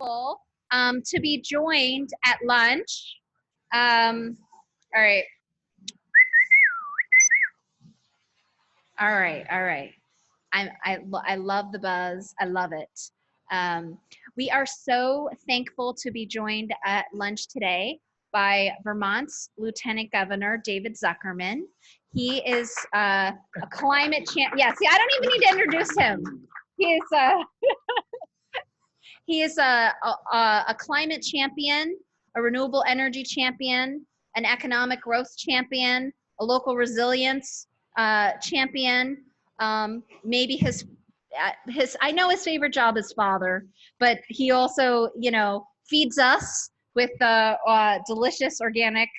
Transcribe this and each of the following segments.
To be joined at lunch. All right. All right. All right. I love the buzz. I love it. We are so thankful to be joined at lunch today by Vermont's Lieutenant Governor, David Zuckerman. He is a climate champ. Yeah, see, I don't even need to introduce him. He is a climate champion, a renewable energy champion, an economic growth champion, a local resilience champion. Maybe his I know his favorite job is father, but he also, feeds us with delicious organic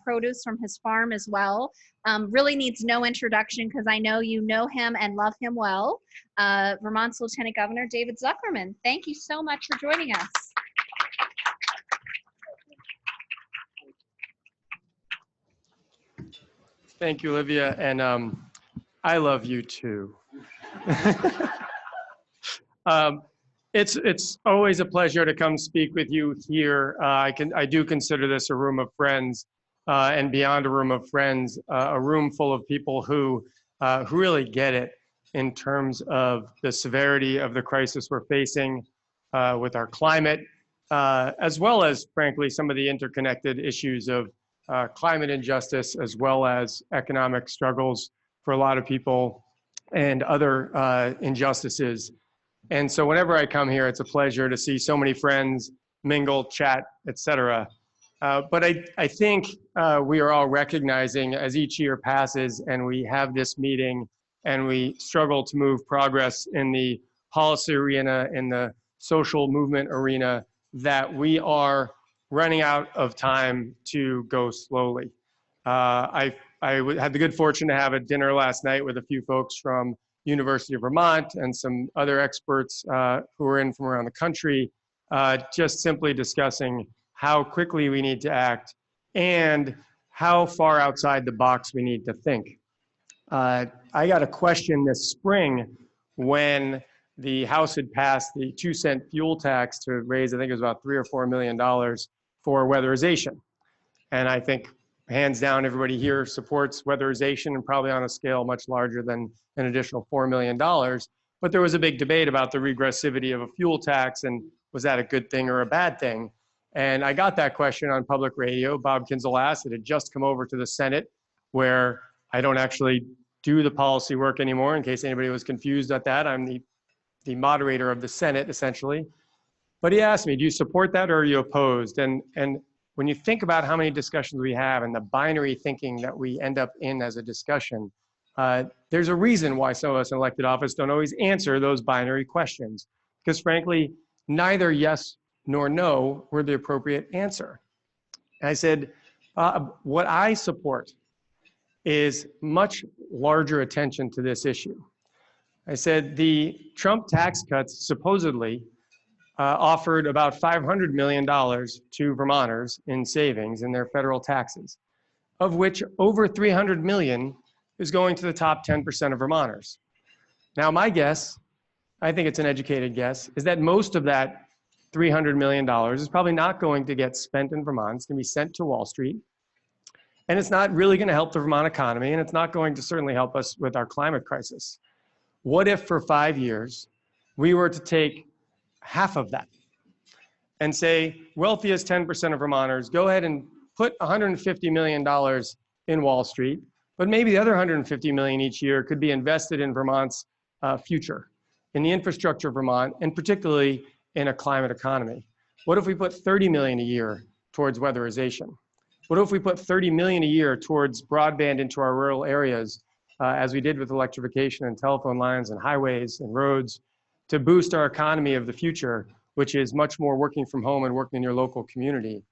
produce from his farm as well. Really needs no introduction because I know you know him and love him well. Vermont's Lieutenant Governor, David Zuckerman. Thank you so much for joining us. Thank you, Olivia, and I love you too. It's always a pleasure to come speak with you here. I do consider this a room of friends, and beyond a room of friends, a room full of people who really get it in terms of the severity of the crisis we're facing with our climate, as well as, frankly, some of the interconnected issues of climate injustice, as well as economic struggles for a lot of people and other injustices. And so whenever I come here, it's a pleasure to see so many friends, mingle, chat, etc. But I think we are all recognizing as each year passes and we have this meeting and we struggle to move progress in the policy arena, in the social movement arena, that we are running out of time to go slowly. I had the good fortune to have a dinner last night with a few folks from University of Vermont and some other experts who were in from around the country, just simply discussing how quickly we need to act and how far outside the box we need to think. I got a question this spring when the House had passed the 2-cent fuel tax to raise, I think it was about $3 or $4 million for weatherization. And I think hands down, everybody here supports weatherization and probably on a scale much larger than an additional $4 million. But there was a big debate about the regressivity of a fuel tax and was that a good thing or a bad thing? And I got that question on public radio. Bob Kinzel asked. It had just come over to the Senate, where I don't actually do the policy work anymore, in case anybody was confused at that. I'm the moderator of the Senate, essentially. But he asked me, do you support that or are you opposed? And when you think about how many discussions we have and the binary thinking that we end up in as a discussion, there's a reason why some of us in elected office don't always answer those binary questions. Because frankly, neither yes nor no were the appropriate answer. And I said, what I support is much larger attention to this issue. I said the Trump tax cuts supposedly offered about $500 million to Vermonters in savings in their federal taxes, of which over $300 million is going to the top 10% of Vermonters. Now, my guess, I think it's an educated guess, is that most of that $300 million is probably not going to get spent in Vermont. It's going to be sent to Wall Street. And it's not really going to help the Vermont economy, and it's not going to certainly help us with our climate crisis. What if for 5 years we were to take half of that and say, wealthiest 10% of Vermonters, go ahead and put $150 million in Wall Street, but maybe the other $150 million each year could be invested in Vermont's future, in the infrastructure of Vermont, and particularly in a climate economy. What if we put $30 million a year towards weatherization? What if we put $30 million a year towards broadband into our rural areas, as we did with electrification and telephone lines and highways and roads, to boost our economy of the future, which is much more working from home and working in your local community?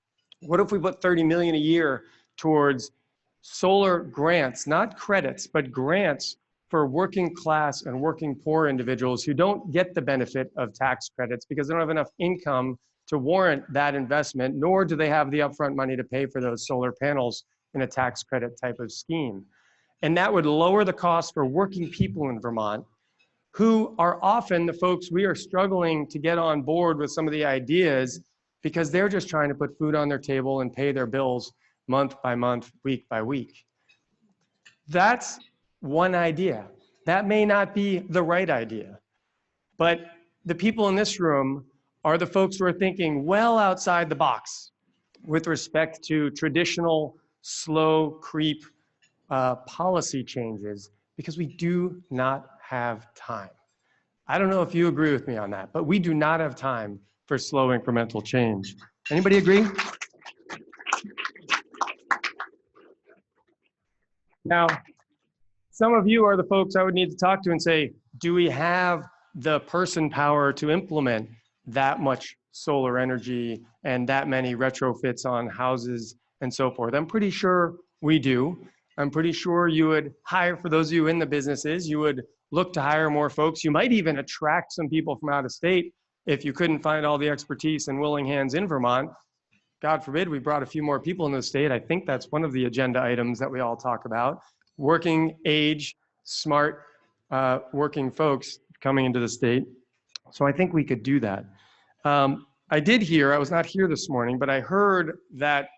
What if we put $30 million a year towards solar grants, not credits, but grants for working class and working poor individuals who don't get the benefit of tax credits because they don't have enough income to warrant that investment, nor do they have the upfront money to pay for those solar panels in a tax credit type of scheme. And that would lower the cost for working people in Vermont, who are often the folks we are struggling to get on board with some of the ideas because they're just trying to put food on their table and pay their bills month by month, week by week. That's one idea. That may not be the right idea, but the people in this room are the folks who are thinking well outside the box with respect to traditional slow creep policy changes, because we do not have time. I don't know if you agree with me on that, but we do not have time for slow incremental change. Anybody agree? Now, some of you are the folks I would need to talk to and say, do we have the person power to implement that much solar energy and that many retrofits on houses and so forth? I'm pretty sure we do. I'm pretty sure you would hire, for those of you in the businesses, you would look to hire more folks. You might even attract some people from out of state if you couldn't find all the expertise and willing hands in Vermont. God forbid we brought a few more people in the state. I think that's one of the agenda items that we all talk about. Working age, smart, working folks coming into the state. So I think we could do that. I did hear, I was not here this morning, but I heard that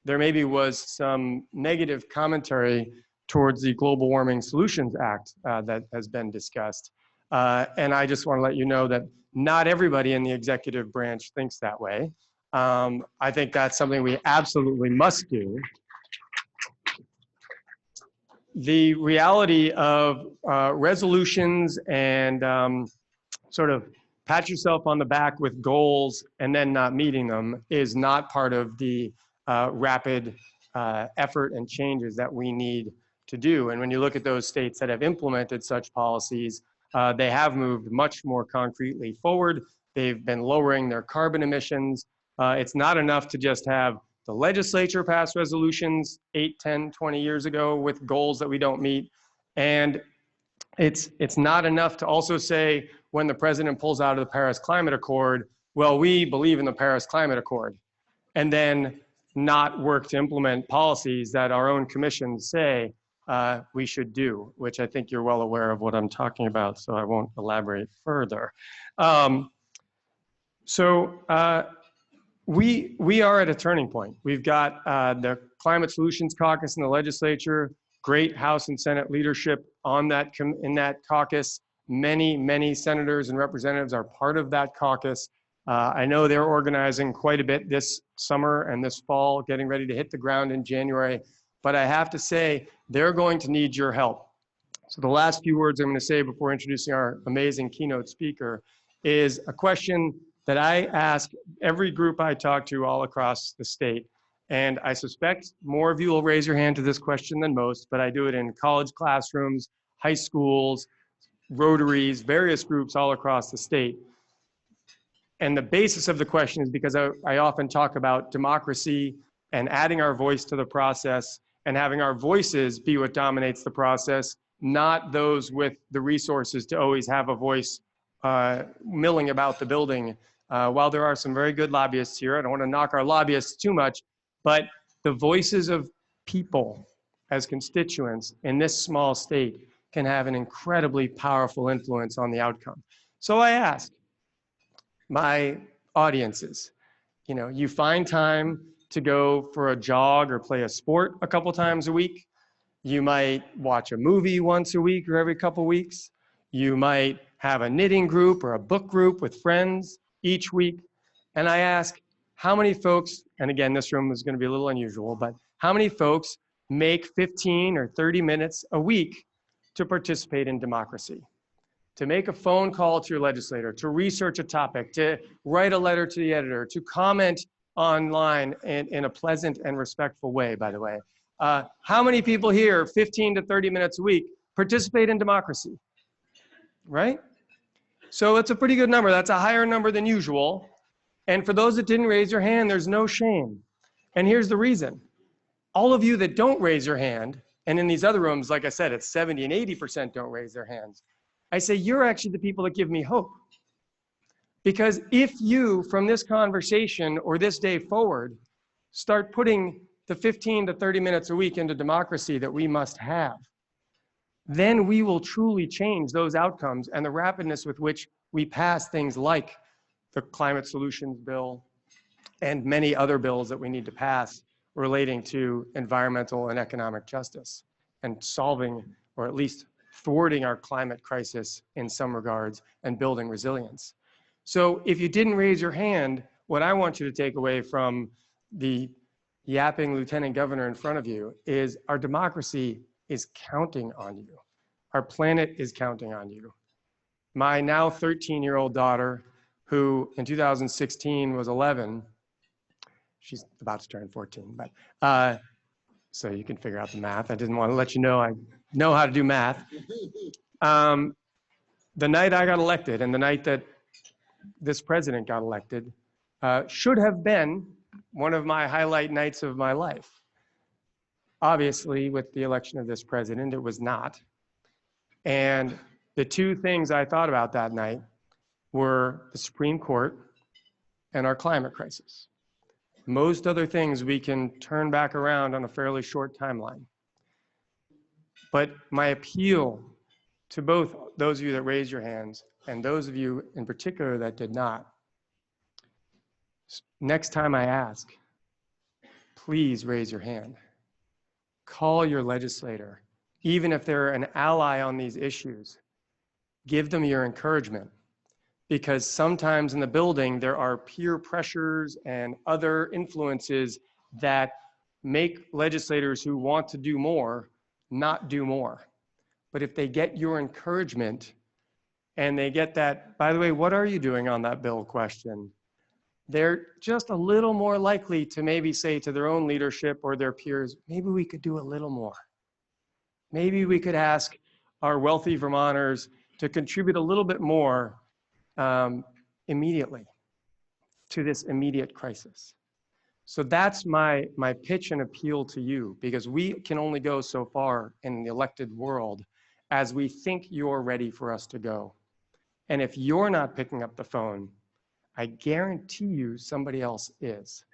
there maybe was some negative commentary towards the Global Warming Solutions Act that has been discussed. And I just want to let you know that not everybody in the executive branch thinks that way. I think that's something we absolutely must do. The reality of resolutions and sort of pat yourself on the back with goals and then not meeting them is not part of the rapid effort and changes that we need to do. And when you look at those states that have implemented such policies, they have moved much more concretely forward. They've been lowering their carbon emissions. It's not enough to just have the legislature pass resolutions 8, 10, 20 years ago with goals that we don't meet. And it's not enough to also say when the president pulls out of the Paris Climate Accord, well, we believe in the Paris Climate Accord, and then not work to implement policies that our own commissions say we should do, which I think you're well aware of what I'm talking about, so I won't elaborate further. We are at a turning point. We've got the Climate Solutions Caucus in the legislature, great House and Senate leadership on that in that caucus. Many senators and representatives are part of that caucus. I know they're organizing quite a bit this summer and this fall, getting ready to hit the ground in January. But I have to say, they're going to need your help. So the last few words I'm going to say before introducing our amazing keynote speaker is a question that I ask every group I talk to all across the state. And I suspect more of you will raise your hand to this question than most, but I do it in college classrooms, high schools, Rotaries, various groups all across the state. And the basis of the question is because I often talk about democracy and adding our voice to the process and having our voices be what dominates the process, not those with the resources to always have a voice milling about the building. While there are some very good lobbyists here, I don't want to knock our lobbyists too much, but the voices of people as constituents in this small state can have an incredibly powerful influence on the outcome. So I ask my audiences, you find time to go for a jog or play a sport a couple times a week. You might watch a movie once a week or every couple weeks. You might have a knitting group or a book group with friends each week. And I ask how many folks, and again, this room is going to be a little unusual, but how many folks make 15 or 30 minutes a week to participate in democracy? To make a phone call to your legislator, to research a topic, to write a letter to the editor, to comment online in a pleasant and respectful way, by the way. How many people here, 15 to 30 minutes a week, participate in democracy, right? So it's a pretty good number. That's a higher number than usual. And for those that didn't raise your hand, there's no shame. And here's the reason. All of you that don't raise your hand, and in these other rooms, like I said, it's 70 and 80% don't raise their hands. I say, you're actually the people that give me hope. Because if you, from this conversation or this day forward, start putting the 15 to 30 minutes a week into democracy that we must have, then we will truly change those outcomes and the rapidness with which we pass things like the Climate Solutions Bill and many other bills that we need to pass relating to environmental and economic justice and solving, or at least thwarting, our climate crisis in some regards and building resilience. So if you didn't raise your hand, what I want you to take away from the yapping lieutenant governor in front of you is our democracy is counting on you. Our planet is counting on you. My now 13-year-old daughter, who in 2016 was 11, she's about to turn 14, but so you can figure out the math. I didn't want to let you know I know how to do math. The night I got elected and the night that this president got elected should have been one of my highlight nights of my life. Obviously, with the election of this president, it was not. And the two things I thought about that night were the Supreme Court and our climate crisis. Most other things we can turn back around on a fairly short timeline. But my appeal to both those of you that raised your hands and those of you in particular that did not, next time I ask, please raise your hand. Call your legislator. Even if they're an ally on these issues, give them your encouragement. Because sometimes in the building, there are peer pressures and other influences that make legislators who want to do more not do more. But if they get your encouragement and they get that, by the way, what are you doing on that bill question? They're just a little more likely to maybe say to their own leadership or their peers, maybe we could do a little more. Maybe we could ask our wealthy Vermonters to contribute a little bit more immediately to this immediate crisis. So that's my pitch and appeal to you, because we can only go so far in the elected world as we think you're ready for us to go. And if you're not picking up the phone, I guarantee you somebody else is.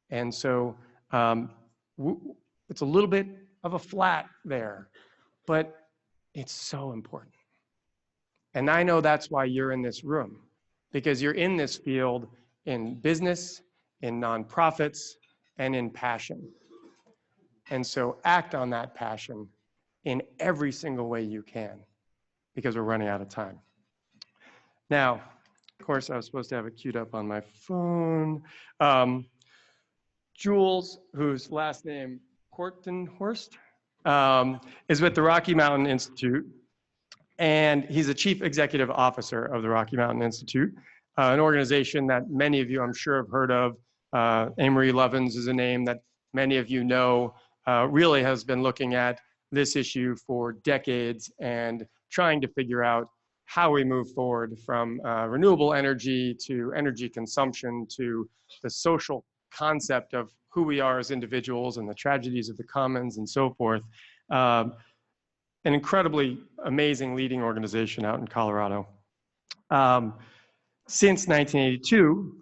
And so it's a little bit of a flat there, but it's so important. And I know that's why you're in this room, because you're in this field in business, in nonprofits, and in passion. And so act on that passion in every single way you can, because we're running out of time. Now, of course, I was supposed to have it queued up on my phone. Jules, whose last name Kortenhorst, is with the Rocky Mountain Institute, and he's the Chief Executive Officer of the Rocky Mountain Institute, an organization that many of you, I'm sure, have heard of. Amory Lovins is a name that many of you know, really has been looking at this issue for decades and trying to figure out how we move forward from renewable energy to energy consumption to the social concept of who we are as individuals and the tragedies of the commons and so forth. An incredibly amazing leading organization out in Colorado. Since 1982,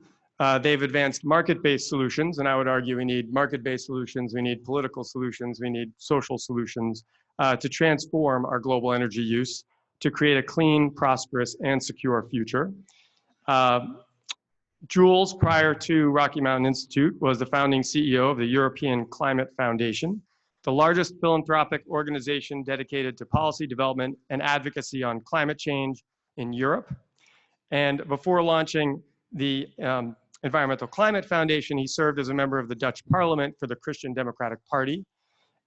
they've advanced market-based solutions, and I would argue we need market-based solutions, we need political solutions, we need social solutions to transform our global energy use to create a clean, prosperous, and secure future. Jules, prior to Rocky Mountain Institute, was the founding CEO of the European Climate Foundation, the largest philanthropic organization dedicated to policy development and advocacy on climate change in Europe. And before launching the Environmental Climate Foundation, he served as a member of the Dutch Parliament for the Christian Democratic Party.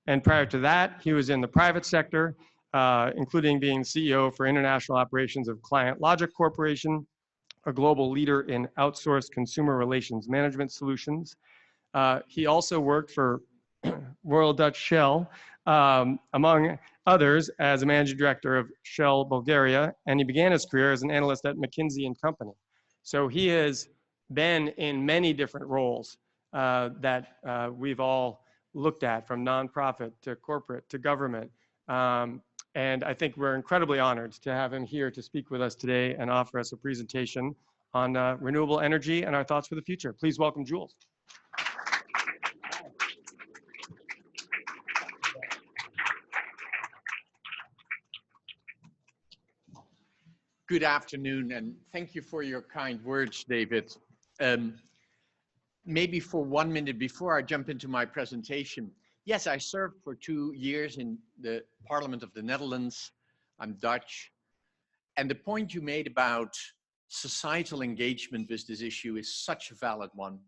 And prior to that, he was in the private sector, including being CEO for international operations of Client Logic Corporation, a global leader in outsourced consumer relations management solutions. He also worked for Royal Dutch Shell, among others, as a managing director of Shell Bulgaria, and he began his career as an analyst at McKinsey & Company. So he has been in many different roles that we've all looked at, from nonprofit to corporate to government. And I think we're incredibly honored to have him here to speak with us today and offer us a presentation on renewable energy and our thoughts for the future. Please welcome Jules. Good afternoon, and thank you for your kind words, David. Maybe for 1 minute before I jump into my presentation. Yes, I served for 2 years in the Parliament of the Netherlands. I'm Dutch. And the point you made about societal engagement with this issue is such a valid one.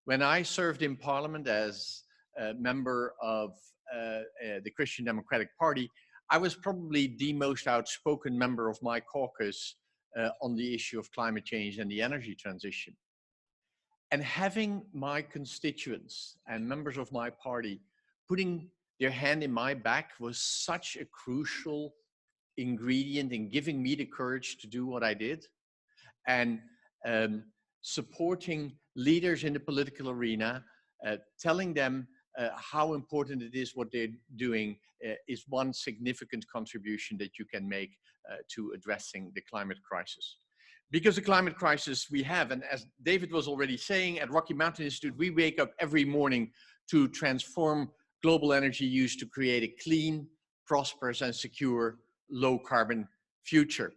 When I served in Parliament as a member of the Christian Democratic Party, I was probably the most outspoken member of my caucus on the issue of climate change and the energy transition. And having my constituents and members of my party putting their hand in my back was such a crucial ingredient in giving me the courage to do what I did. And supporting leaders in the political arena, telling them how important it is what they're doing is one significant contribution that you can make to addressing the climate crisis. Because the climate crisis we have, and as David was already saying, at Rocky Mountain Institute, we wake up every morning to transform global energy use to create a clean, prosperous, and secure low carbon future.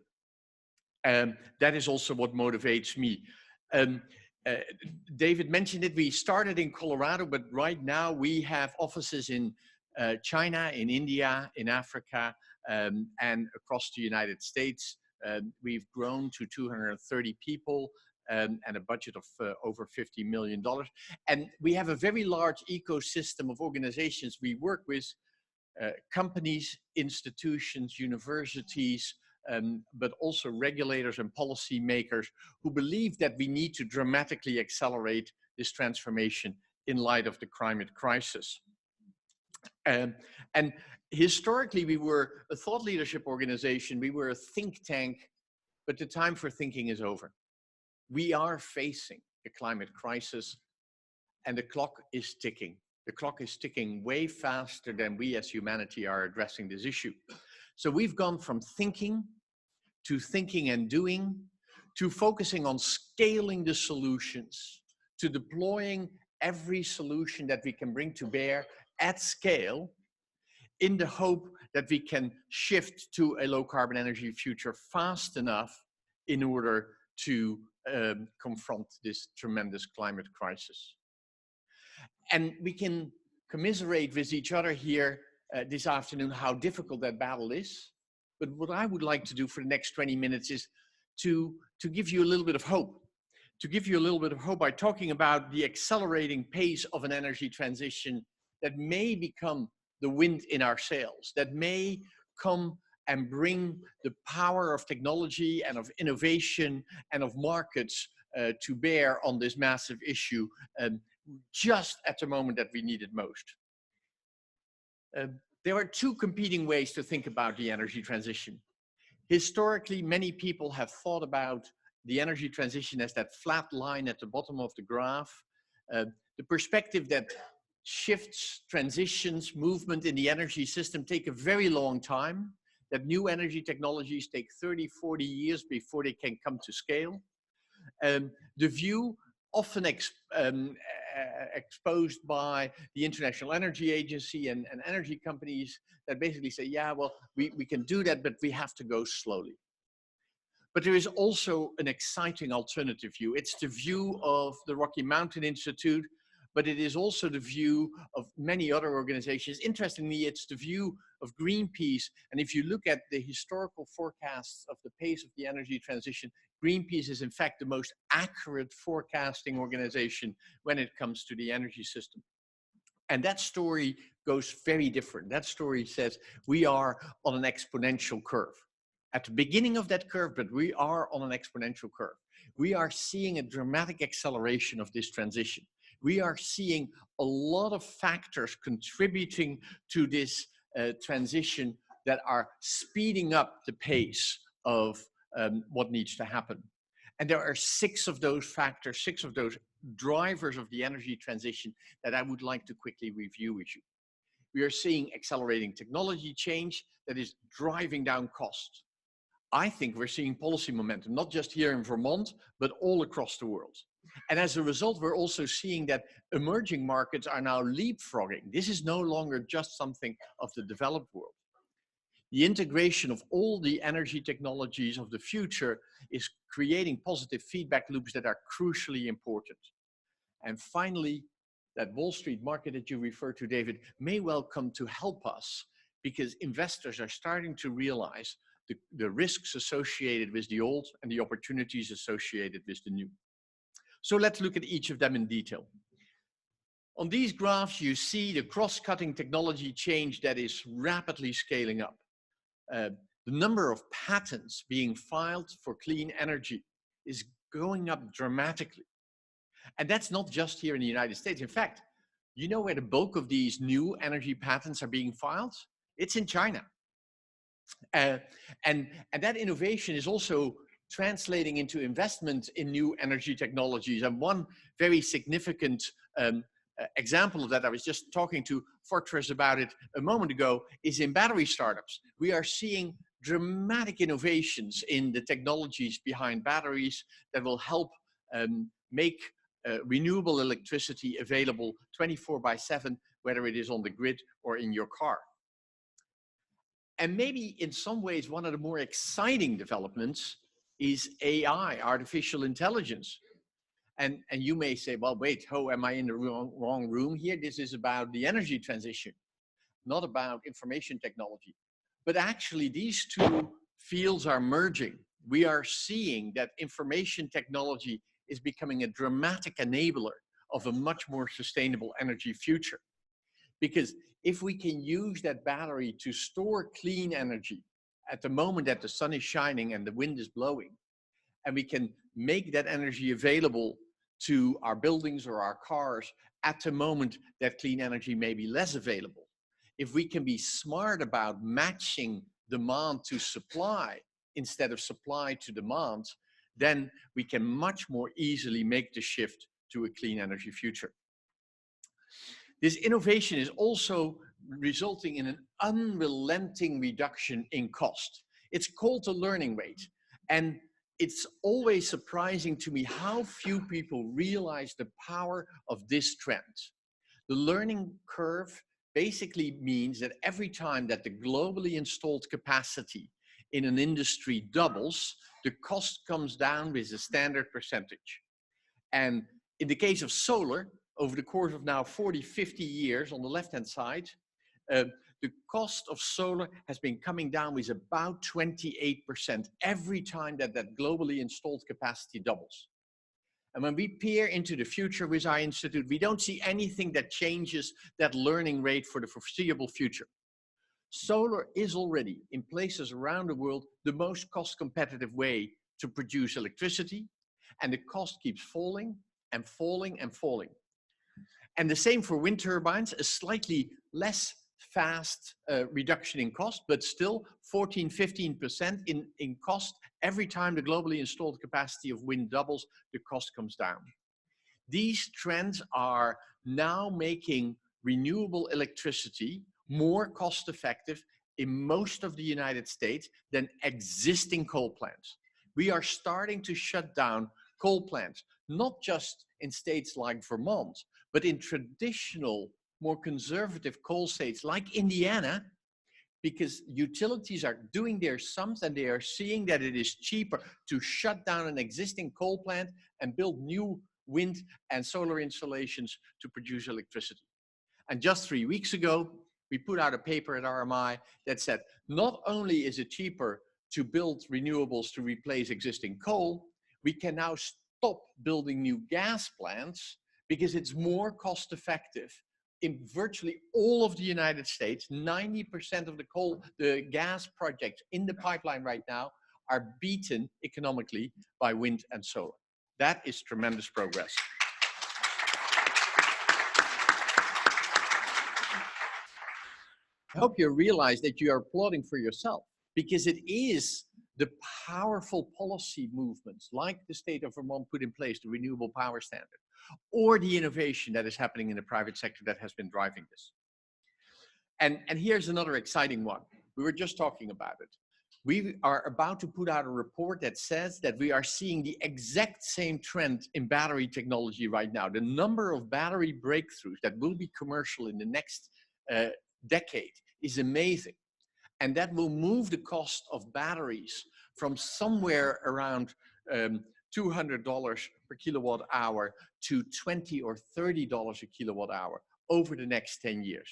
That is also what motivates me. David mentioned it, we started in Colorado, but right now we have offices in China, in India, in Africa, and across the United States. We've grown to 230 people and a budget of over $50 million. And we have a very large ecosystem of organizations we work with, companies, institutions, universities, but also regulators and policy makers who believe that we need to dramatically accelerate this transformation in light of the climate crisis. And historically, we were a thought leadership organization, we were a think tank, but the time for thinking is over. We are facing a climate crisis and the clock is ticking. The clock is ticking way faster than we as humanity are addressing this issue. So we've gone from thinking and doing, to focusing on scaling the solutions, to deploying every solution that we can bring to bear at scale in the hope that we can shift to a low carbon energy future fast enough in order to confront this tremendous climate crisis. And we can commiserate with each other here this afternoon how difficult that battle is. But what I would like to do for the next 20 minutes is to give you a little bit of hope. To give you a little bit of hope by talking about the accelerating pace of an energy transition that may become the wind in our sails, that may come and bring the power of technology and of innovation and of markets to bear on this massive issue just at the moment that we need it most. There are two competing ways to think about the energy transition. Historically, many people have thought about the energy transition as that flat line at the bottom of the graph. The perspective that shifts, transitions, movement in the energy system take a very long time, that new energy technologies take 30, 40 years before they can come to scale. The view often exposed by the International Energy Agency and energy companies that basically say, yeah, well, we can do that, but we have to go slowly. But there is also an exciting alternative view. It's the view of the Rocky Mountain Institute, but it is also the view of many other organizations. Interestingly, it's the view of Greenpeace. And if you look at the historical forecasts of the pace of the energy transition, Greenpeace is in fact the most accurate forecasting organization when it comes to the energy system. And that story goes very different. That story says we are on an exponential curve. At the beginning of that curve, but we are on an exponential curve. We are seeing a dramatic acceleration of this transition. We are seeing a lot of factors contributing to this transition that are speeding up the pace of what needs to happen. And there are 6 of those factors, 6 of those drivers of the energy transition that I would like to quickly review with you. We are seeing accelerating technology change that is driving down costs. I think we're seeing policy momentum, not just here in Vermont, but all across the world. And as a result, we're also seeing that emerging markets are now leapfrogging. This is no longer just something of the developed world. The integration of all the energy technologies of the future is creating positive feedback loops that are crucially important. And finally, that Wall Street market that you referred to, David, may well come to help us, because investors are starting to realize the risks associated with the old and the opportunities associated with the new. So let's look at each of them in detail. On these graphs, you see the cross-cutting technology change that is rapidly scaling up. The number of patents being filed for clean energy is going up dramatically. And that's not just here in the United States. In fact, you know where the bulk of these new energy patents are being filed? It's in China. And that innovation is also translating into investment in new energy technologies. And one very significant example of that, I was just talking to Fortress about it a moment ago, is in battery startups. We are seeing dramatic innovations in the technologies behind batteries that will help make renewable electricity available 24/7, whether it is on the grid or in your car. And maybe in some ways, one of the more exciting developments is AI, artificial intelligence. And you may say, well, wait, oh, am I in the wrong room here? This is about the energy transition, not about information technology. But actually, these two fields are merging. We are seeing that information technology is becoming a dramatic enabler of a much more sustainable energy future. Because if we can use that battery to store clean energy at the moment that the sun is shining and the wind is blowing, and we can make that energy available to our buildings or our cars at the moment that clean energy may be less available, if we can be smart about matching demand to supply instead of supply to demand, then we can much more easily make the shift to a clean energy future. This innovation is also resulting in an unrelenting reduction in cost. It's called the learning rate. And it's always surprising to me how few people realize the power of this trend. The learning curve basically means that every time that the globally installed capacity in an industry doubles, the cost comes down with a standard percentage. And in the case of solar, over the course of now 40, 50 years on the left-hand side, the cost of solar has been coming down with about 28% every time that that globally installed capacity doubles. And when we peer into the future with our institute, we don't see anything that changes that learning rate for the foreseeable future. Solar is already, in places around the world, the most cost competitive way to produce electricity, and the cost keeps falling and falling and falling. And the same for wind turbines, a slightly less fast reduction in cost, but still 14, 15% in cost. Every time the globally installed capacity of wind doubles, the cost comes down. These trends are now making renewable electricity more cost effective in most of the United States than existing coal plants. We are starting to shut down coal plants, not just in states like Vermont, but in traditional, more conservative coal states like Indiana, because utilities are doing their sums and they are seeing that it is cheaper to shut down an existing coal plant and build new wind and solar installations to produce electricity. And just 3 weeks ago, we put out a paper at RMI that said, not only is it cheaper to build renewables to replace existing coal, we can now stop building new gas plants because it's more cost effective. In virtually all of the United States, 90% of the gas projects in the pipeline right now are beaten economically by wind and solar. That is tremendous progress. I hope you realize that you are applauding for yourself, because it is the powerful policy movements like the state of Vermont put in place, the renewable power standard, or the innovation that is happening in the private sector that has been driving this. And here's another exciting one. We were just talking about it. We are about to put out a report that says that we are seeing the exact same trend in battery technology right now. The number of battery breakthroughs that will be commercial in the next decade is amazing. And that will move the cost of batteries from somewhere around $200 per kilowatt hour to $20 or $30 a kilowatt hour over the next 10 years.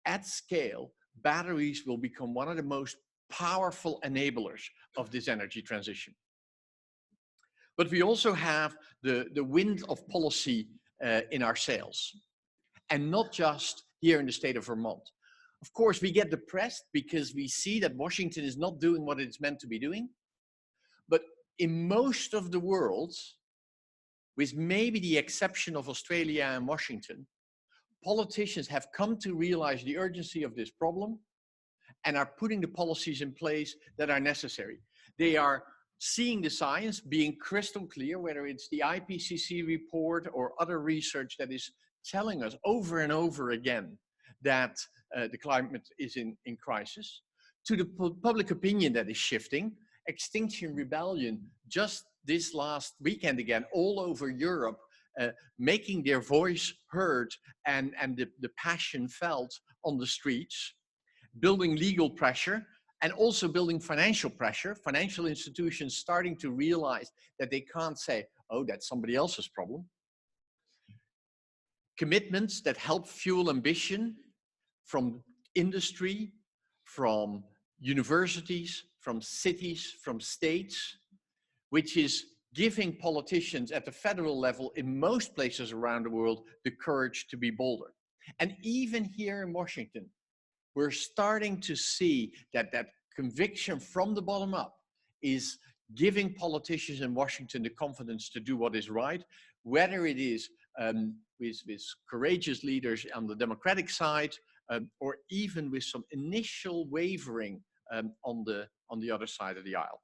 At scale, batteries will become one of the most powerful enablers of this energy transition. But we also have the wind of policy in our sails, and not just here in the state of Vermont. Of course, we get depressed because we see that Washington is not doing what it's meant to be doing. But in most of the world, with maybe the exception of Australia and Washington, politicians have come to realize the urgency of this problem and are putting the policies in place that are necessary. They are seeing the science being crystal clear, whether it's the IPCC report or other research that is telling us over and over again that the climate is in crisis, to the public opinion that is shifting. Extinction Rebellion just this last weekend again, all over Europe, making their voice heard and the passion felt on the streets, building legal pressure, and also building financial pressure. Financial institutions starting to realize that they can't say, oh, that's somebody else's problem. Commitments that help fuel ambition from industry, from universities, from cities, from states, which is giving politicians at the federal level in most places around the world the courage to be bolder. And even here in Washington, we're starting to see that that conviction from the bottom up is giving politicians in Washington the confidence to do what is right, whether it is with courageous leaders on the Democratic side, or even with some initial wavering on the other side of the aisle.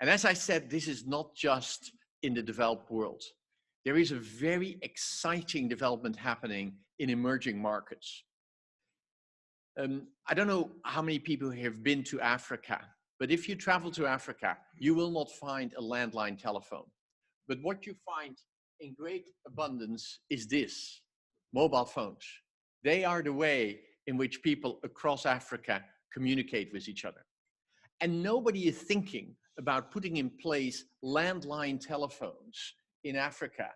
And as I said, this is not just in the developed world. There is a very exciting development happening in emerging markets. I don't know how many people have been to Africa, but if you travel to Africa, you will not find a landline telephone. But what you find in great abundance is this: mobile phones. They are the way in which people across Africa communicate with each other. And nobody is thinking about putting in place landline telephones in Africa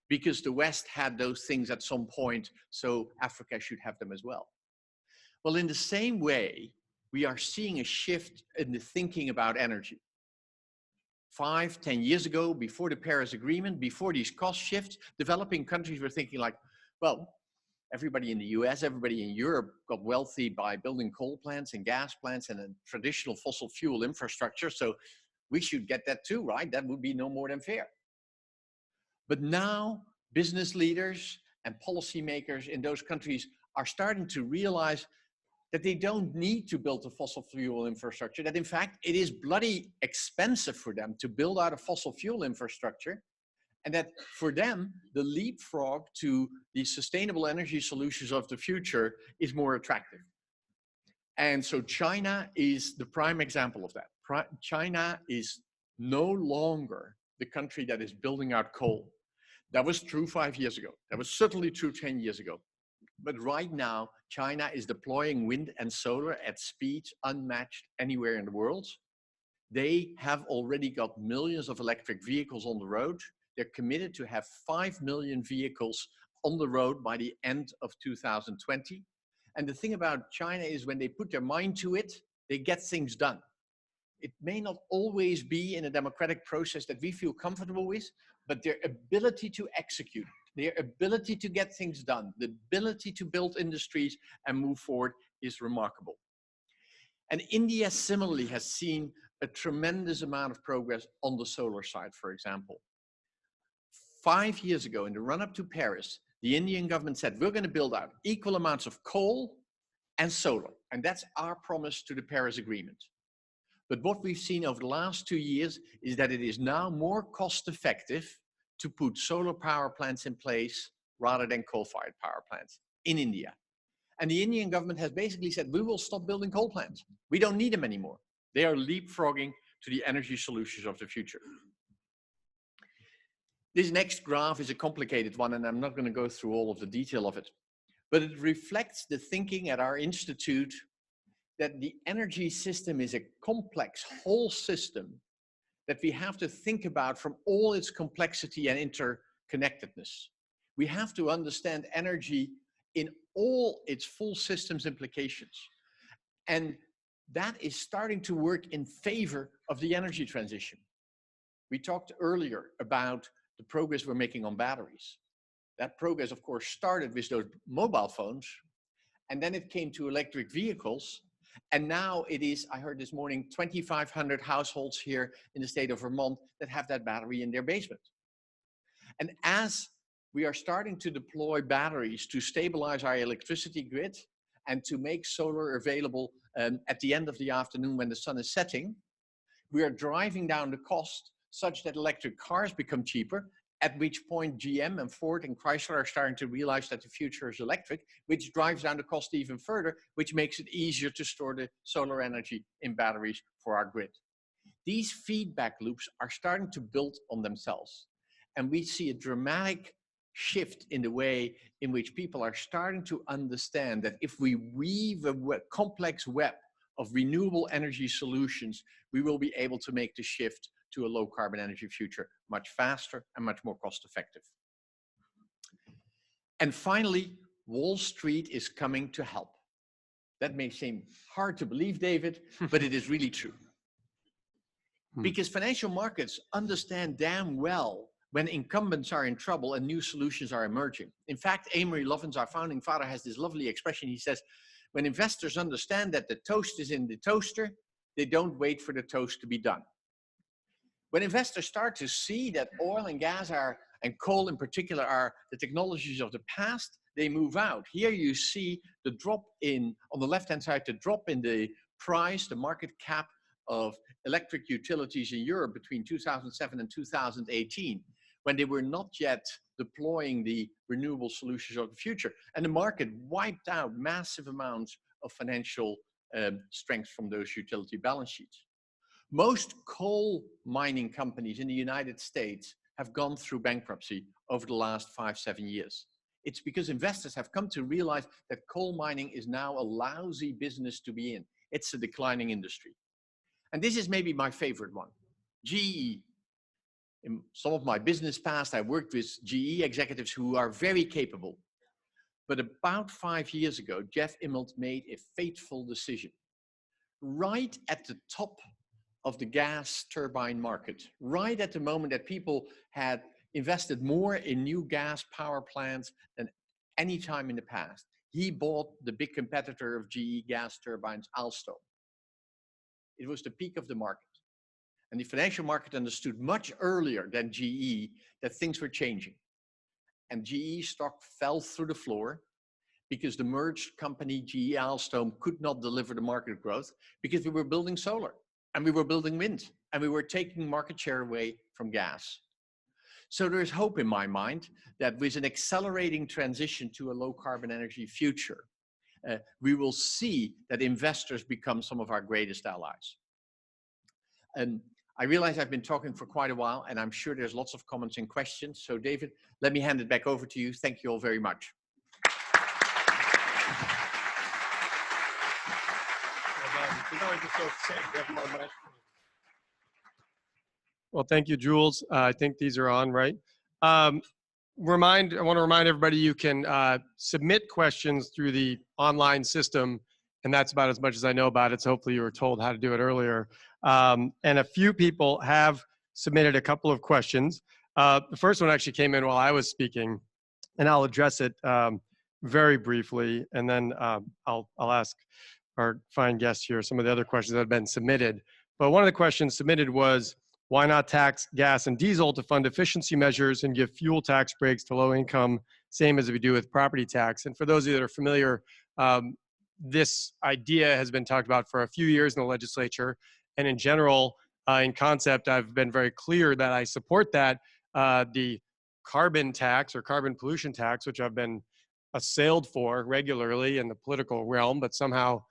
because the West had those things at some point, so Africa should have them as well. Well, in the same way, we are seeing a shift in the thinking about energy. 5, 10 years ago, before the Paris Agreement, before these cost shifts, developing countries were thinking like, well, everybody in the US, everybody in Europe got wealthy by building coal plants and gas plants and a traditional fossil fuel infrastructure, so we should get that too, right? That would be no more than fair. But now, business leaders and policymakers in those countries are starting to realize that they don't need to build a fossil fuel infrastructure, that in fact, it is bloody expensive for them to build out a fossil fuel infrastructure, and that for them, the leapfrog to the sustainable energy solutions of the future is more attractive. And so China is the prime example of that. China is no longer the country that is building out coal. That was true 5 years ago. That was certainly true 10 years ago. But right now, China is deploying wind and solar at speeds unmatched anywhere in the world. They have already got millions of electric vehicles on the road. They're committed to have 5 million vehicles on the road by the end of 2020. And the thing about China is when they put their mind to it, they get things done. It may not always be in a democratic process that we feel comfortable with, but their ability to execute, their ability to get things done, the ability to build industries and move forward is remarkable. And India similarly has seen a tremendous amount of progress on the solar side, for example. 5 years ago, in the run-up to Paris, the Indian government said, we're going to build out equal amounts of coal and solar. And that's our promise to the Paris Agreement. But what we've seen over the last 2 years is that it is now more cost-effective to put solar power plants in place rather than coal-fired power plants in India. And the Indian government has basically said, we will stop building coal plants. We don't need them anymore. They are leapfrogging to the energy solutions of the future. This next graph is a complicated one, and I'm not going to go through all of the detail of it. But it reflects the thinking at our institute that the energy system is a complex whole system that we have to think about from all its complexity and interconnectedness. We have to understand energy in all its full systems implications. And that is starting to work in favor of the energy transition. We talked earlier about the progress we're making on batteries. That progress, of course, started with those mobile phones, and then it came to electric vehicles. And now it is, I heard this morning, 2,500 households here in the state of Vermont that have that battery in their basement. And as we are starting to deploy batteries to stabilize our electricity grid and to make solar available at the end of the afternoon when the sun is setting, we are driving down the cost such that electric cars become cheaper, at which point GM and Ford and Chrysler are starting to realize that the future is electric, which drives down the cost even further, which makes it easier to store the solar energy in batteries for our grid. These feedback loops are starting to build on themselves. And we see a dramatic shift in the way in which people are starting to understand that if we weave a complex web of renewable energy solutions, we will be able to make the shift to a low carbon energy future much faster and much more cost effective. And finally, Wall Street is coming to help. That may seem hard to believe, David, but it is really true. Because financial markets understand damn well when incumbents are in trouble and new solutions are emerging. In fact, Amory Lovins, our founding father, has this lovely expression. He says, when investors understand that the toast is in the toaster, they don't wait for the toast to be done. When investors start to see that oil and gas are, and coal in particular, are the technologies of the past, they move out. Here you see the drop in, on the left-hand side, the drop in the price, the market cap of electric utilities in Europe between 2007 and 2018, when they were not yet deploying the renewable solutions of the future. And the market wiped out massive amounts of financial strength from those utility balance sheets. Most coal mining companies in the United States have gone through bankruptcy over the last 5-7 years. It's because investors have come to realize that coal mining is now a lousy business to be in. It's a declining industry. And this is maybe my favorite one, GE. In some of my business past, I worked with GE executives who are very capable. But about 5 years ago, Jeff Immelt made a fateful decision. Right at the top of the gas turbine market, right at the moment that people had invested more in new gas power plants than any time in the past, he bought the big competitor of GE gas turbines, Alstom. It was the peak of the market. And the financial market understood much earlier than GE that things were changing. And GE stock fell through the floor because the merged company GE Alstom could not deliver the market growth because we were building solar and we were building wind and we were taking market share away from gas. So there is hope in my mind that with an accelerating transition to a low carbon energy future, we will see that investors become some of our greatest allies. And I realize I've been talking for quite a while, and I'm sure there's lots of comments and questions. So David, let me hand it back over to you. Thank you all very much. Well, thank you, Jules. I think these are on, right? I want to remind everybody you can submit questions through the online system, and that's about as much as I know about it, so hopefully you were told how to do it earlier. And a few people have submitted a couple of questions. The first one actually came in while I was speaking, and I'll address it very briefly, and then I'll ask our fine guests here some of the other questions that have been submitted. But one of the questions submitted was, why not tax gas and diesel to fund efficiency measures and give fuel tax breaks to low income, same as we do with property tax? And for those of you that are familiar, this idea has been talked about for a few years in the legislature. And in general, in concept, I've been very clear that I support that. The carbon tax or carbon pollution tax, which I've been assailed for regularly in the political realm, but somehow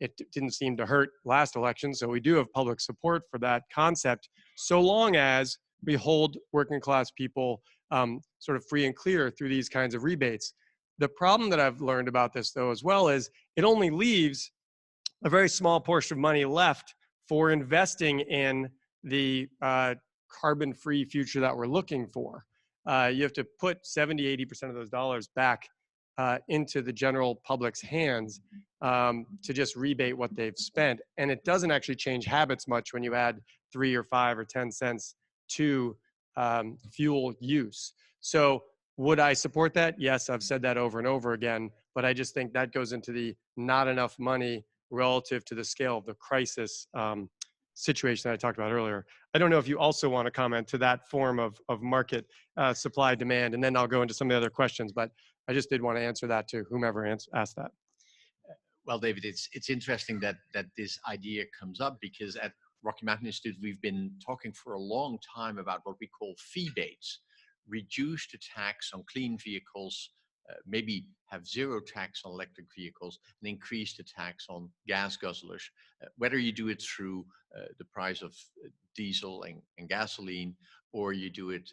it didn't seem to hurt last election. So we do have public support for that concept, so long as we hold working class people sort of free and clear through these kinds of rebates. The problem that I've learned about this, though, as well, is it only leaves a very small portion of money left for investing in the carbon-free future that we're looking for. You have to put 70, 80% of those dollars back into the general public's hands to just rebate what they've spent. And it doesn't actually change habits much when you add 3 or 5 or 10 cents to fuel use. So would I support that? Yes, I've said that over and over again, but I just think that goes into the not enough money relative to the scale of the crisis situation that I talked about earlier. I don't know if you also want to comment to that form of market supply demand, and then I'll go into some of the other questions, but I just did want to answer that to whomever asked that. Well, David, it's interesting that this idea comes up, because at Rocky Mountain Institute, we've been talking for a long time about what we call fee-baits, reduce the tax on clean vehicles, maybe have zero tax on electric vehicles, and increase the tax on gas guzzlers, whether you do it through the price of diesel and gasoline, or you do it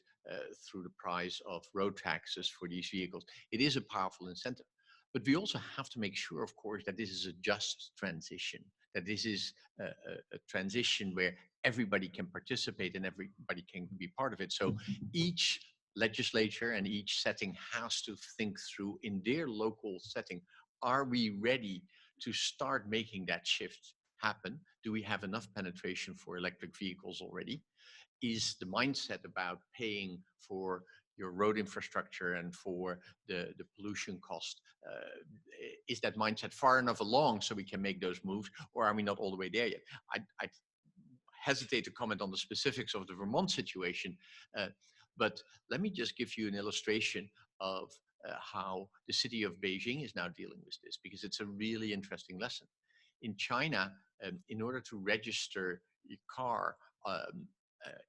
through the price of road taxes for these vehicles. It is a powerful incentive. But we also have to make sure, of course, that this is a just transition, that this is a transition where everybody can participate and everybody can be part of it. So each legislature and each setting has to think through, in their local setting, are we ready to start making that shift happen? Do we have enough penetration for electric vehicles already? Is the mindset about paying for your road infrastructure and for the pollution cost, is that mindset far enough along so we can make those moves, or are we not all the way there yet? I hesitate to comment on the specifics of the Vermont situation, but let me just give you an illustration of how the city of Beijing is now dealing with this, because it's a really interesting lesson. In China, in order to register your car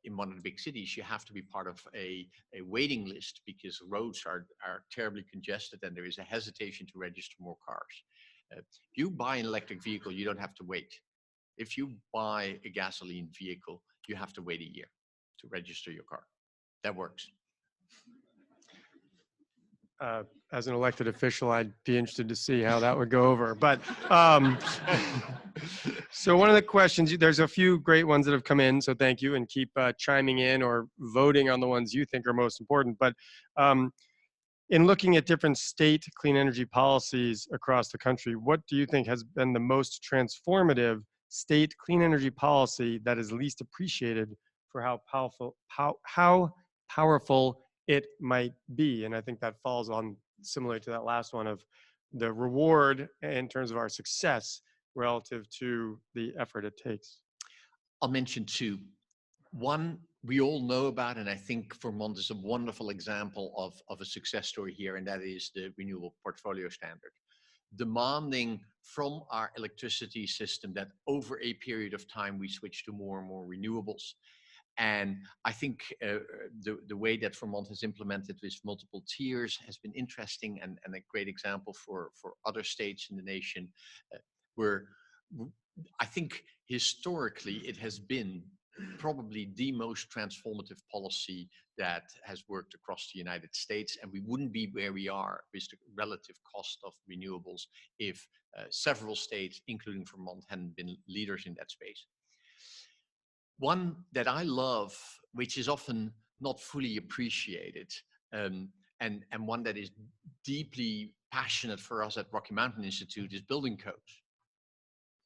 in one of the big cities, you have to be part of a waiting list, because roads are terribly congested and there is a hesitation to register more cars. If you buy an electric vehicle, you don't have to wait. If you buy a gasoline vehicle, you have to wait a year to register your car. That works. As an elected official, I'd be interested to see how that would go over. But so one of the questions, there's a few great ones that have come in, so thank you, and keep chiming in or voting on the ones you think are most important. But in looking at different state clean energy policies across the country, what do you think has been the most transformative state clean energy policy that is least appreciated for how powerful it might be? And I think that falls on similar to that last one of the reward in terms of our success relative to the effort it takes. I'll mention two. One we all know about, and I think Vermont is a wonderful example of a success story here, and that is the Renewable Portfolio Standard. Demanding from our electricity system that over a period of time we switch to more and more renewables. And I think the way that Vermont has implemented with multiple tiers has been interesting and a great example for other states in the nation, where I think historically it has been probably the most transformative policy that has worked across the United States, and we wouldn't be where we are with the relative cost of renewables if several states, including Vermont, hadn't been leaders in that space. One that I love, which is often not fully appreciated, and one that is deeply passionate for us at Rocky Mountain Institute, is building codes,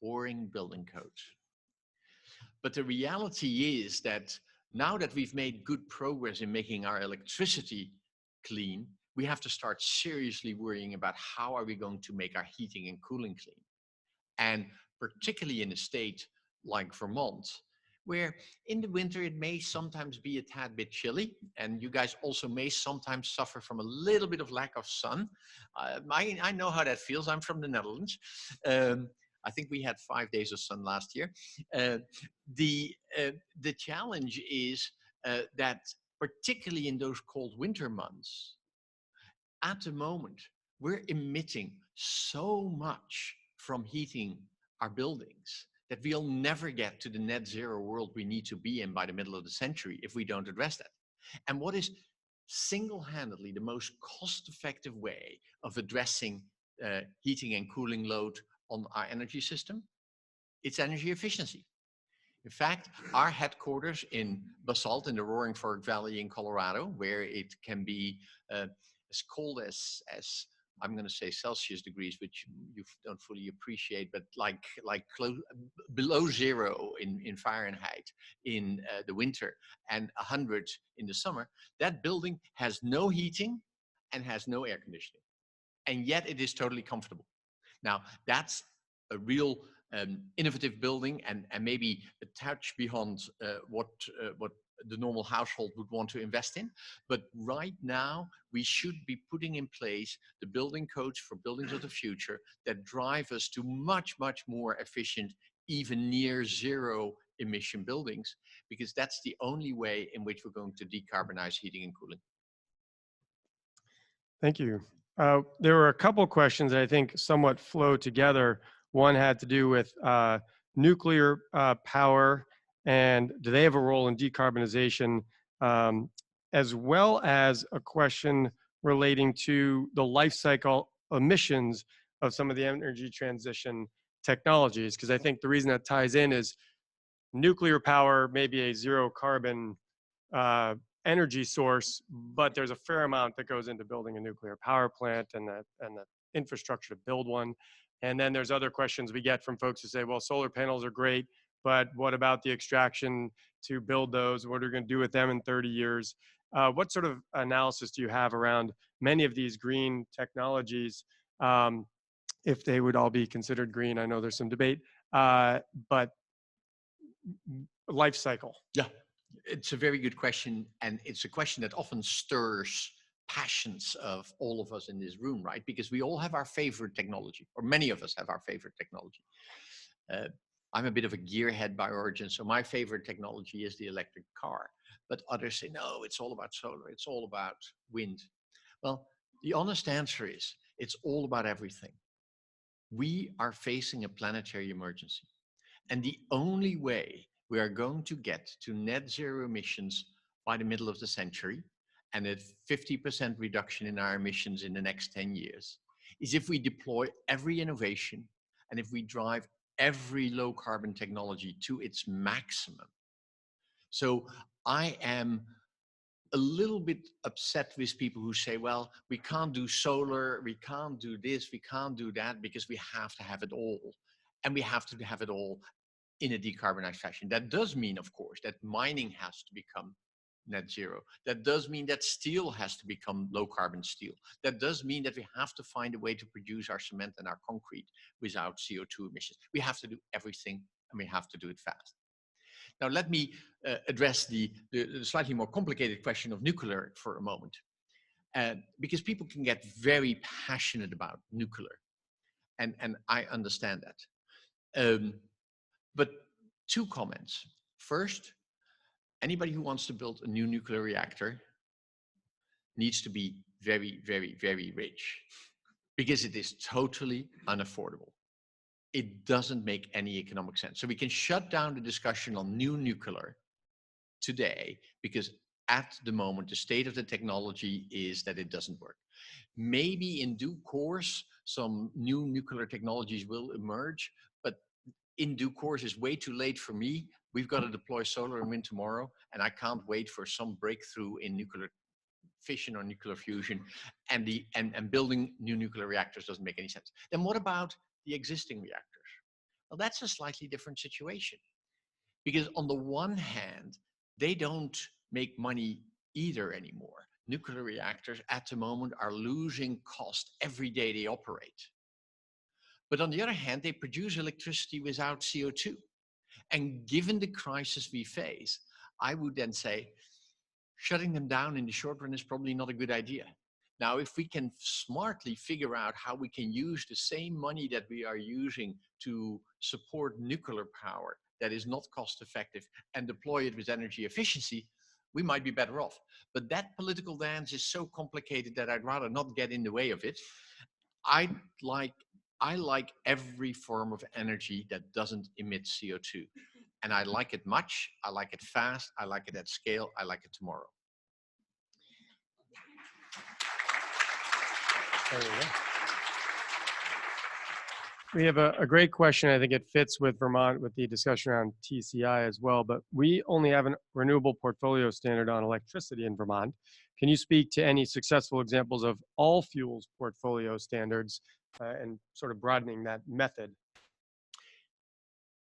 boring building codes. But the reality is that now that we've made good progress in making our electricity clean, we have to start seriously worrying about how are we going to make our heating and cooling clean. And particularly in a state like Vermont, where in the winter it may sometimes be a tad bit chilly, and you guys also may sometimes suffer from a little bit of lack of sun. I know how that feels. I'm from the Netherlands. I think we had 5 days of sun last year. The challenge is that particularly in those cold winter months, at the moment, we're emitting so much from heating our buildings that we'll never get to the net zero world we need to be in by the middle of the century if we don't address that. And what is single-handedly the most cost-effective way of addressing heating and cooling load on our energy system? It's energy efficiency. In fact, our headquarters in Basalt in the Roaring Fork Valley in Colorado, where it can be as cold as I'm going to say Celsius degrees, which you don't fully appreciate, but like close below 0 in Fahrenheit in the winter and 100 in the summer. That building has no heating and has no air conditioning, and yet it is totally comfortable. Now that's a real innovative building and maybe a touch beyond what the normal household would want to invest in. But right now, we should be putting in place the building codes for buildings of the future that drive us to much, much more efficient, even near zero emission buildings, because that's the only way in which we're going to decarbonize heating and cooling. Thank you. There were a couple questions that I think somewhat flow together. One had to do with nuclear power and do they have a role in decarbonization, as well as a question relating to the life cycle emissions of some of the energy transition technologies. Because I think the reason that ties in is nuclear power may be a zero carbon energy source, but there's a fair amount that goes into building a nuclear power plant and the infrastructure to build one. And then there's other questions we get from folks who say, well, solar panels are great, but what about the extraction to build those? What are we going to do with them in 30 years? What sort of analysis do you have around many of these green technologies, if they would all be considered green? I know there's some debate, but life cycle. Yeah, it's a very good question. And it's a question that often stirs passions of all of us in this room, right? Because we all have our favorite technology, or many of us have our favorite technology. I'm a bit of a gearhead by origin, so my favorite technology is the electric car. But others say, no, it's all about solar, it's all about wind. Well, the honest answer is, it's all about everything. We are facing a planetary emergency. And the only way we are going to get to net zero emissions by the middle of the century, and a 50% reduction in our emissions in the next 10 years, is if we deploy every innovation and if we drive every low carbon technology to its maximum. So I am a little bit upset with people who say, well, we can't do solar, we can't do this, we can't do that, because we have to have it all. And we have to have it all in a decarbonized fashion. That does mean, of course, that mining has to become net zero. That does mean that steel has to become low carbon steel. That does mean that we have to find a way to produce our cement and our concrete without CO2 emissions. We have to do everything, and we have to do it fast. Now, let me address the slightly more complicated question of nuclear for a moment, because people can get very passionate about nuclear, and I understand that. But two comments. First, anybody who wants to build a new nuclear reactor needs to be very, very, very rich, because it is totally unaffordable. It doesn't make any economic sense. So we can shut down the discussion on new nuclear today, because at the moment, the state of the technology is that it doesn't work. Maybe in due course, some new nuclear technologies will emerge, but in due course is way too late for me. We've got to deploy solar and wind tomorrow, and I can't wait for some breakthrough in nuclear fission or nuclear fusion, and building new nuclear reactors doesn't make any sense. Then what about the existing reactors? Well, that's a slightly different situation, because on the one hand, they don't make money either anymore. Nuclear reactors at the moment are losing cost every day they operate. But on the other hand, they produce electricity without CO2. And given the crisis we face, I would then say, shutting them down in the short run is probably not a good idea. Now, if we can smartly figure out how we can use the same money that we are using to support nuclear power that is not cost effective and deploy it with energy efficiency, we might be better off. But that political dance is so complicated that I'd rather not get in the way of it. I like every form of energy that doesn't emit CO2. And I like it much, I like it fast, I like it at scale, I like it tomorrow. There we go. We have a great question. I think it fits with Vermont with the discussion around TCI as well, but we only have a renewable portfolio standard on electricity in Vermont. Can you speak to any successful examples of all fuels portfolio standards and sort of broadening that method?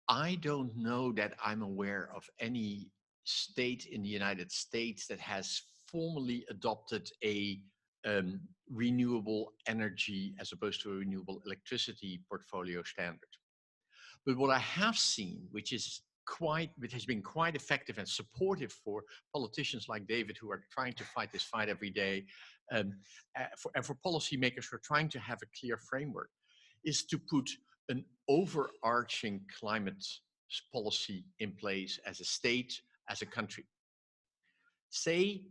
I don't know that I'm aware of any state in the United States that has formally adopted a renewable energy as opposed to a renewable electricity portfolio standard. But what I have seen, which has been quite effective and supportive for politicians like David, who are trying to fight this fight every day, and for policymakers who are trying to have a clear framework, is to put an overarching climate policy in place as a state, as a country. Say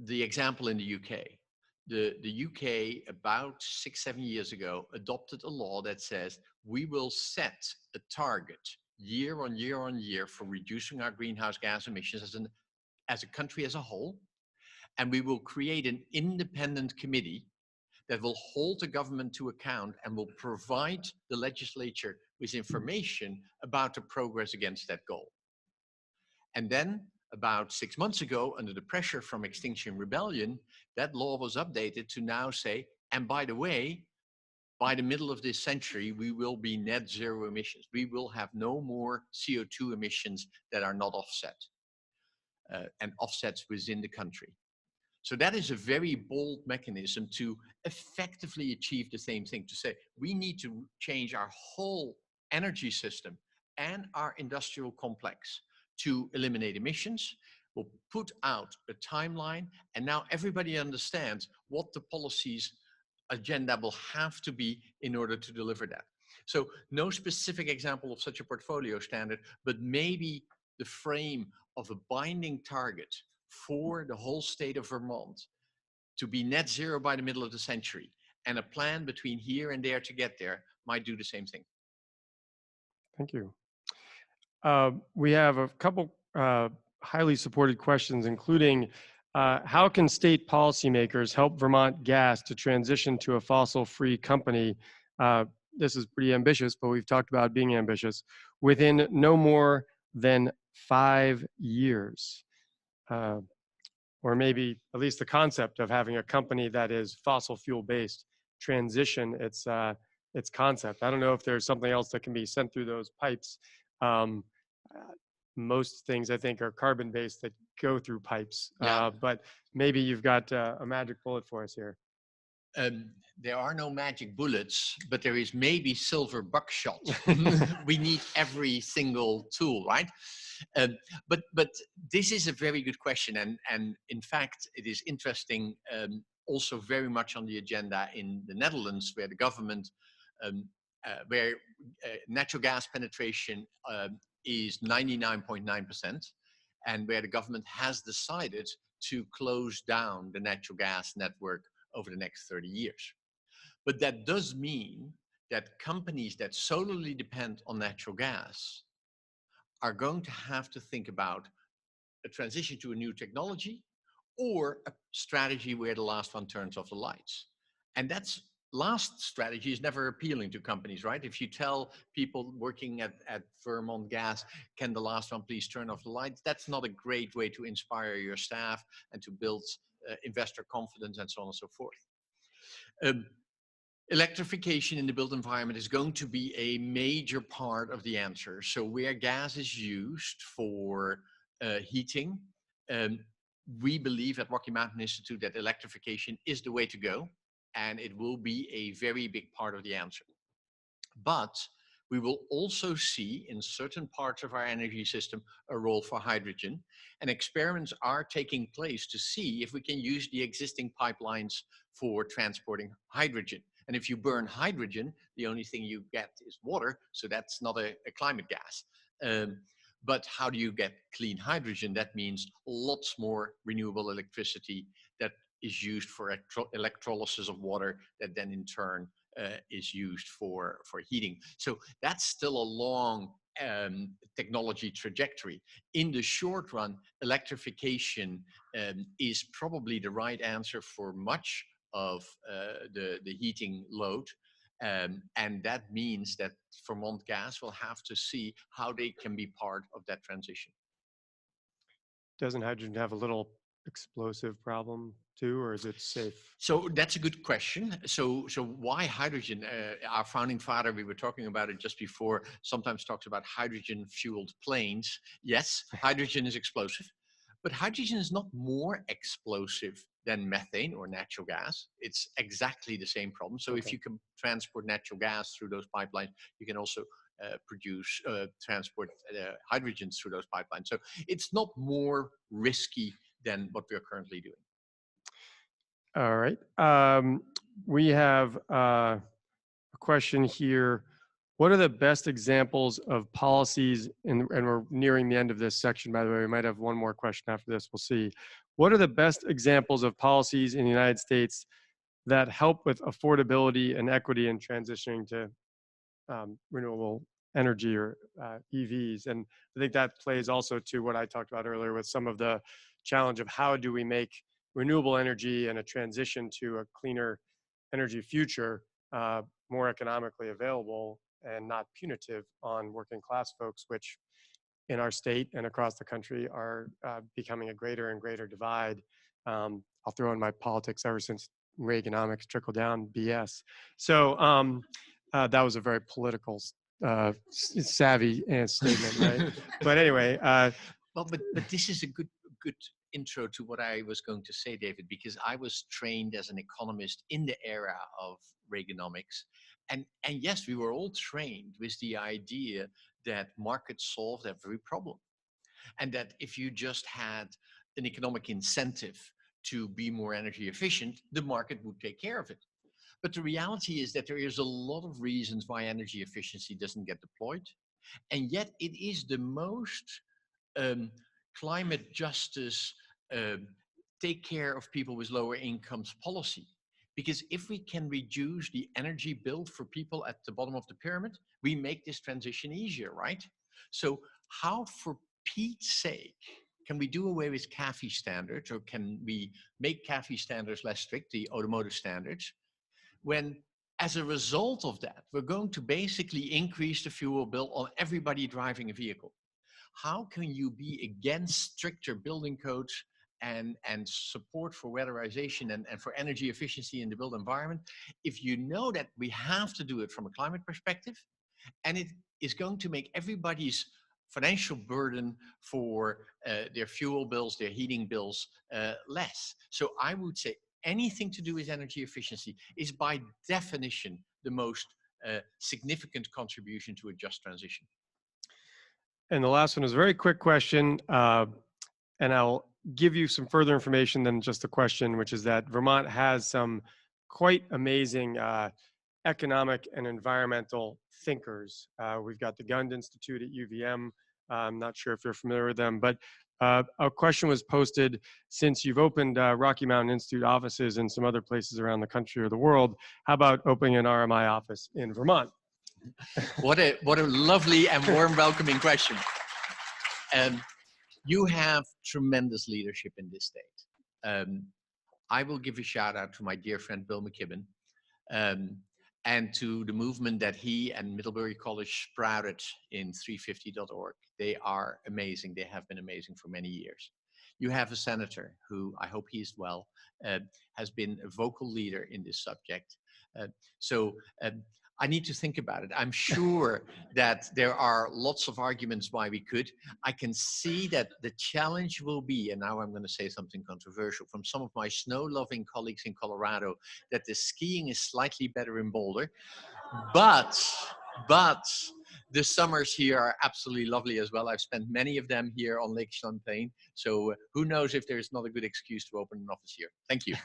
the example in the UK. The UK about 6-7 years ago adopted a law that says we will set a target year on year on year for reducing our greenhouse gas emissions as a country as a whole, and we will create an independent committee that will hold the government to account and will provide the legislature with information about the progress against that goal. And then about 6 months ago, under the pressure from Extinction Rebellion, that law was updated to now say, and by the way, by the middle of this century, we will be net zero emissions. We will have no more CO2 emissions that are not offset and offsets within the country. So that is a very bold mechanism to effectively achieve the same thing, to say we need to change our whole energy system and our industrial complex to eliminate emissions. We'll put out a timeline, and now everybody understands what the policies agenda will have to be in order to deliver that. So no specific example of such a portfolio standard, but maybe the frame of a binding target for the whole state of Vermont to be net zero by the middle of the century, and a plan between here and there to get there might do the same thing. Thank you. We have a couple highly supported questions, including how can state policymakers help Vermont Gas to transition to a fossil-free company? This is pretty ambitious, but we've talked about being ambitious, within no more than 5 years. Or maybe at least the concept of having a company that is fossil fuel based transition its concept. I don't know if there's something else that can be sent through those pipes. Most things I think are carbon based that go through pipes, but maybe you've got a magic bullet for us here. There are no magic bullets, but there is maybe silver buckshot. We need every single tool, right? But this is a very good question, and in fact, it is interesting. Also, very much on the agenda in the Netherlands, where the government, where natural gas penetration is 99.9%, and where the government has decided to close down the natural gas network over the next 30 years. But that does mean that companies that solely depend on natural gas are going to have to think about a transition to a new technology or a strategy where the last one turns off the lights. And that's last strategy is never appealing to companies, right? If you tell people working at Vermont Gas, can the last one please turn off the lights? That's not a great way to inspire your staff and to build investor confidence and so on and so forth. Electrification in the built environment is going to be a major part of the answer. So where gas is used for heating, we believe at Rocky Mountain Institute that electrification is the way to go, and it will be a very big part of the answer. But we will also see in certain parts of our energy system a role for hydrogen, and experiments are taking place to see if we can use the existing pipelines for transporting hydrogen. And if you burn hydrogen, the only thing you get is water, so that's not a climate gas. But how do you get clean hydrogen? That means lots more renewable electricity that is used for electrolysis of water that then in turn is used for heating. So that's still a long technology trajectory. In the short run, electrification is probably the right answer for much of the heating load. And that means that Vermont Gas will have to see how they can be part of that transition. Doesn't hydrogen have a little explosive problem too, or is it safe? So that's a good question. So why hydrogen? Our founding father, we were talking about it just before, sometimes talks about hydrogen fueled planes. Yes, hydrogen is explosive, but hydrogen is not more explosive than methane or natural gas. It's exactly the same problem. So if you can transport natural gas through those pipelines, you can also transport hydrogen through those pipelines. So it's not more risky than what we are currently doing. All right. We have a question here. What are the best examples of policies, and we're nearing the end of this section, by the way, we might have one more question after this, we'll see. What are the best examples of policies in the United States that help with affordability and equity in transitioning to renewable energy or EVs? And I think that plays also to what I talked about earlier with some of the challenge of how do we make renewable energy and a transition to a cleaner energy future more economically available and not punitive on working class folks, which in our state and across the country are becoming a greater and greater divide. I'll throw in my politics ever since Reaganomics trickle down BS. So that was a very political savvy statement, right? But anyway. Well, but this is a good intro to what I was going to say, David, because I was trained as an economist in the era of Reaganomics. And yes, we were all trained with the idea that markets solved every problem. And that if you just had an economic incentive to be more energy efficient, the market would take care of it. But the reality is that there is a lot of reasons why energy efficiency doesn't get deployed. And yet it is the most climate justice, take care of people with lower incomes policy. Because if we can reduce the energy bill for people at the bottom of the pyramid, we make this transition easier, right? So how, for Pete's sake, can we do away with CAFE standards, or can we make CAFE standards less strict, the automotive standards, when as a result of that, we're going to basically increase the fuel bill on everybody driving a vehicle? How can you be against stricter building codes and support for weatherization and for energy efficiency in the built environment if you know that we have to do it from a climate perspective, and it is going to make everybody's financial burden for their fuel bills, their heating bills less? So I would say anything to do with energy efficiency is by definition the most significant contribution to a just transition. And the last one is a very quick question, and I'll give you some further information than just the question, which is that Vermont has some quite amazing economic and environmental thinkers. We've got the Gund Institute at UVM. I'm not sure if you're familiar with them, but a question was posted: since you've opened Rocky Mountain Institute offices in some other places around the country or the world, how about opening an RMI office in Vermont? What a lovely and warm welcoming question. You have tremendous leadership in this state. I will give a shout out to my dear friend Bill McKibben, and to the movement that he and Middlebury College sprouted in 350.org. They are amazing. They have been amazing for many years. You have a senator who, I hope he is well, has been a vocal leader in this subject. I need to think about it. I'm sure that there are lots of arguments why we could. I can see that the challenge will be, and now I'm going to say something controversial, from some of my snow-loving colleagues in Colorado, that the skiing is slightly better in Boulder. But the summers here are absolutely lovely as well. I've spent many of them here on Lake Champlain. So who knows if there's not a good excuse to open an office here. Thank you.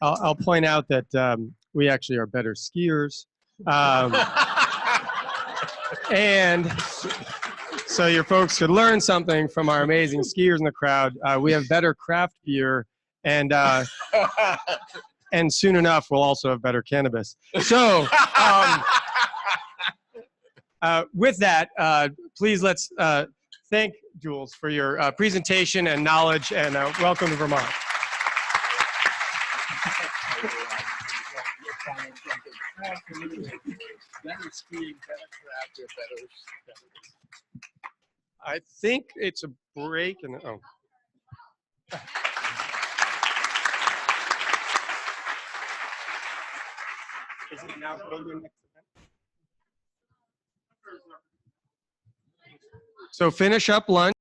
I'll point out that we actually are better skiers. And so your folks could learn something from our amazing skiers in the crowd. We have better craft beer, and soon enough, we'll also have better cannabis. So with that, please let's thank Jules, for your presentation and knowledge, and welcome to Vermont. I think it's a break, and oh. Is it now go to the next event? So finish up lunch.